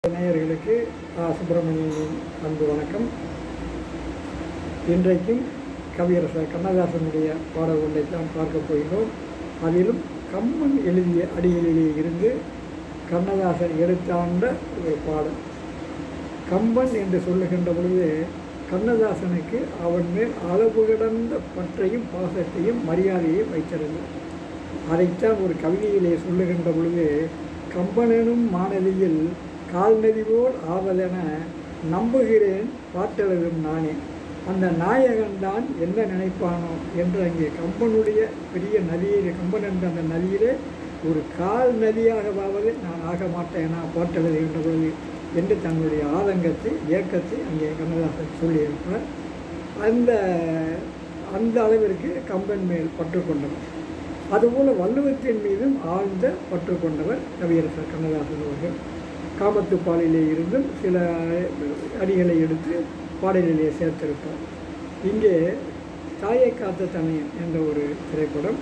நேயர்களுக்கு சுப்பிரமணியனின் அன்பு வணக்கம். இன்றைக்கும் கவியரசர் கண்ணதாசனுடைய பாடல் ஒன்றை தான் பார்க்க போகிறோம். அதிலும் கம்பன் எழுதிய அடிகளிலே இருந்து கண்ணதாசன் எடுத்தாண்ட ஒரு பாடல். கம்பன் என்று சொல்லுகின்ற பொழுது கண்ணதாசனுக்கு அவன் மேல் அளவு கடந்த பற்றையும் பாசத்தையும் மரியாதையும் வைத்திருந்தார். அதைத்தான் ஒரு கவிதையிலே சொல்லுகின்ற பொழுது, கம்பனெனும் மானதியில் கால்நதி போல் ஆவதென நம்புகிறேன் பாட்டெழுதும் நானே. அந்த நாயகன்தான் என்ன நினைப்பானோ என்று அங்கே கம்பனுடைய பெரிய நதியிலே, கம்பன் என்ற அந்த நதியிலே ஒரு கால் நதியாகவாவது நான் ஆக மாட்டேனா பாட்டெழுதுகின்ற பொழுது என்று தன்னுடைய ஆதங்கத்தை இயக்கத்தை அங்கே கண்ணதாசன் சொல்லியிருப்பார். அந்த அளவிற்கு கம்பன் மேல் பற்று கொண்டவர். அதுபோல் வள்ளுவத்தின் மீதும் ஆழ்ந்த பற்று கொண்டவர் கவியரசர் கண்ணதாசன் அவர்கள். காமத்துப்பாலிலே இருந்தும் சில அடிகளை எடுத்து பாடலிலே சேர்த்திருப்பார். இங்கே தாயை காத்த தனையன் என்ற ஒரு திரைப்படம்,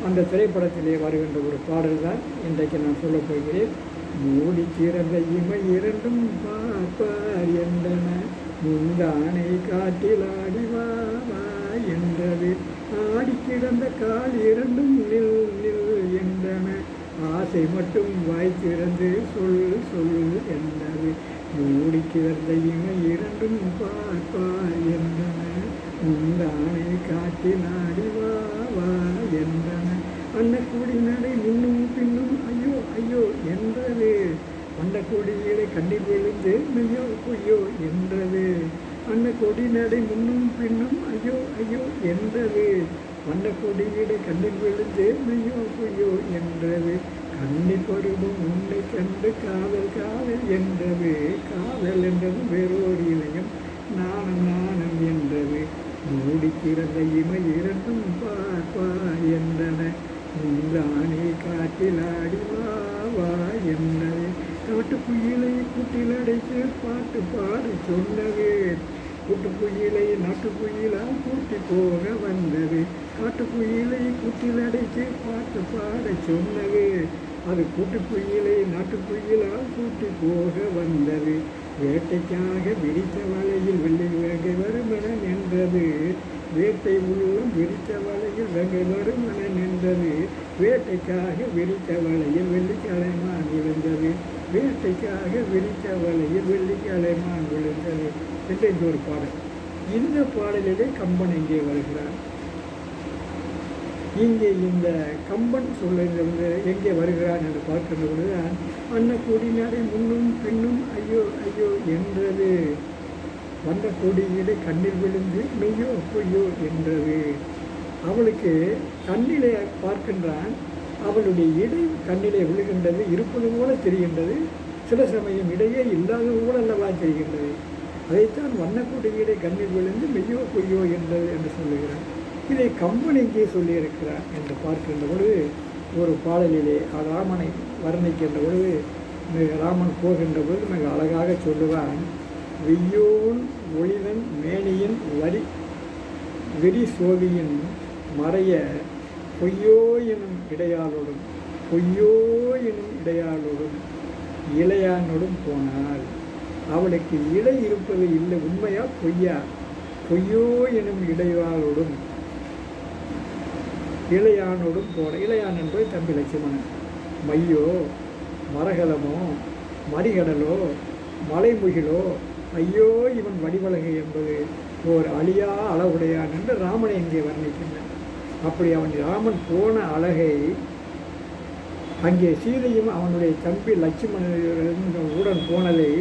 அந்த திரைப்படத்திலே வருகின்ற ஒரு பாடல் தான் இன்றைக்கு நான் சொல்லப் போகிறேன். மூடி திறந்த இமை இரண்டும் பார்ப்பார் என்றன, முந்தானை காட்டில் ஆடிவா என்றது, ஆடி கிடந்த கால் இரண்டும் நில் நில் என்றன, ஆசை மட்டும் வாய் திறந்து சொல் சொல் என்றது, மூடி கிடந்த இமை இரண்டும் பார்ப்பார் என்றன, முந்தானை காட்டில் ஆடிவா என்றன, அன்னக்கூடி நடை முன்னும் பின்னும் ஐயோ ஐயோ என்றது, அன்னக்கொடியிலே கண்ணில் விழுந்து மெய்யோ பொய்யோ என்றது, அன்னக்கொடி நடை முன்னும் பின்னும் ஐயோ ஐயோ என்றது, வண்ணக்கொடியிலே கண்ணில் விழுந்து மெய்யோ பொய்யோ என்றது, கண்ணில் பருவம் உன்னை கண்டு காதல் காதல் என்றது, காதல் என்றது வேறோர் இளையம் நாணம் நாணம் என்றது, மூடி கிடந்த இமை இரண்டும் பார்ப்பா என்றன, முந்தானே காட்டில் ஆடிவா என்னது, காட்டுக்குயிலை கூட்டில் அடைத்து பாட்டு பாட சொன்னது, கூட்டுக்குயிலை நாட்டுக்குயிலால் கூட்டி போக வந்தது, காட்டுக்குயிலை கூட்டில் அடைத்து பாட்டு பாட சொன்னது, அது கூட்டுக்குயிலை நாட்டுக்குயிலால் கூட்டி போக வந்தது, வேட்டைக்காக விரித்த வலையில் வெள்ளி வேங்கை வருமனன் என்றது, வேட்டை உள்ளம் விரித்த வலையில் வெங்கை வருமனன் என்றது, வேட்டைக்காக விரித்த வலையில் வெள்ளிக்கிழமான் விழுந்தது, வேட்டைக்காக விரித்த வலையில் வெள்ளிக்கிழமான் விழுந்தது என்ற இந்த ஒரு பாடல். இந்த பாடலிலே கம்பன் எங்கே வருகிறார்? இங்கே இந்த கம்பன் சொல்லுகிறது எங்கே வருகிறான் என்று பார்க்கின்ற பொழுதுதான், அன்னக்கூடி நடை முன்னும் பின்னும் ஐயோ ஐயோ என்றது, வந்த கொடியிலே கண்ணில் விழுந்து மெய்யோ பொய்யோ என்றது. அவளுக்கு கண்ணிலே பார்க்கின்றான், அவளுடைய இடை கண்ணிலே விழுகின்றது, இருப்பது போல தெரிகின்றது, சில சமயம் இடையே இல்லாதது போல அல்லவா தெரிகின்றது. அதைத்தான் வண்ணக்கொடியிலே கண்ணில் விழுந்து மெய்யோ பொய்யோ என்றது என்று சொல்லுகிறான். இதை கம்பன் எங்கே சொல்லியிருக்கிறார் என்று பார்க்கின்ற பொழுது, ஒரு பாடலிலே ராமனை வர்ணிக்கின்ற பொழுது, ராமன் போகின்ற பொழுது மிக அழகாக சொல்லுவான், வெய்யோன் ஒளிவன் மேனியின் வெறி சோதியின் மறைய பொய்யோ எனும் இடையாளோடும் பொய்யோ எனும் இடையாளோடும் இளையானோடும் போனாள். அவளுக்கு இடை இருப்பது இல்லை, உண்மையா பொய்யா? பொய்யோ எனும் இடையாளோடும் இளையானோடும் போன. இளையான் என்பது தம்பி லட்சுமணன். மையோ மரகதமோ மறிகடலோ மலைமுகிலோ ஐயோ இவன் வடிவழகை என்பது ஓர் அழியா அளவுடையான் என்று ராமனை இங்கே வர்ணிக்கின்றான். அப்படி அவன் ராமன் போன அழகை அங்கே சீதையும் அவனுடைய தம்பி லட்சுமணன் உடன் போனதை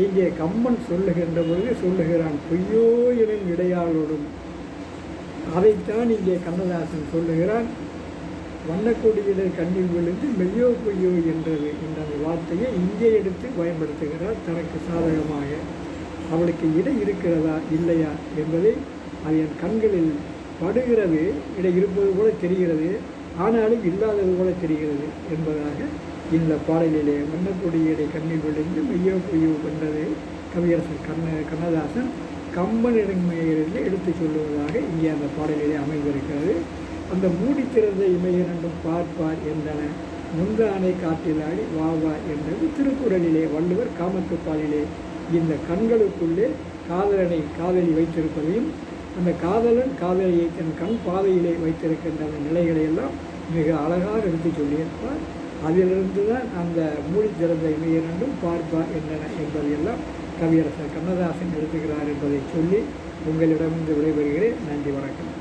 இங்கே கம்பன் சொல்லுகின்ற பொழுது சொல்லுகிறான், பொய்யோ எனும் இடையாளோடும். அதைத்தான் இங்கே கண்ணதாசன் சொல்லுகிறான், வண்ணக்கொடியிலே கண்ணில் விழுந்து மெய்யோ பொய்யோ என்றது என்ற அந்த வார்த்தையை இங்கே எடுத்து பயன்படுத்துகிறார் தனக்கு சாதகமாக. அவளுக்கு இடை இருக்கிறதா இல்லையா என்பதை அது என் கண்களில் படுகிறது, இடை இருப்பது போல தெரிகிறது, ஆனாலும் இல்லாதது போல தெரிகிறது என்பதாக இந்த பாடலிலே வண்ணக்கொடியிலே கண்ணில் விழுந்து மெய்யோ பொய்யோ என்றது கவியரசர் கண்ணதாசன் கம்பனிடமிருந்து எடுத்து சொல்லுவதாக இங்கே அந்த பாடலிலே அமைந்திருக்கிறது. அந்த மூடி திறந்த இமை இரண்டும் பார்ப்பார் என்றன, முந்தானை காட்டிலாடி வா வா என்றது திருக்குறளிலே வள்ளுவர் காமத்துப்பாலிலே இந்த கண்களுக்குள்ளே காதலி வைத்திருப்பதையும் அந்த காதலன் காதலியை தன் கண் பாதையிலே வைத்திருக்கின்ற அந்த நிலைகளை எல்லாம் மிக அழகாக எடுத்து சொல்லியிருப்பார். அதிலிருந்து தான் அந்த மூடி திறந்த இமையிரண்டும் பார்ப்பார் என்றன என்பதையெல்லாம் கவியரசர் கண்ணதாசன் எழுதுகிறார் என்பதை சொல்லி உங்களிடமிருந்து விடைபெறுகிறேன். நன்றி, வணக்கம்.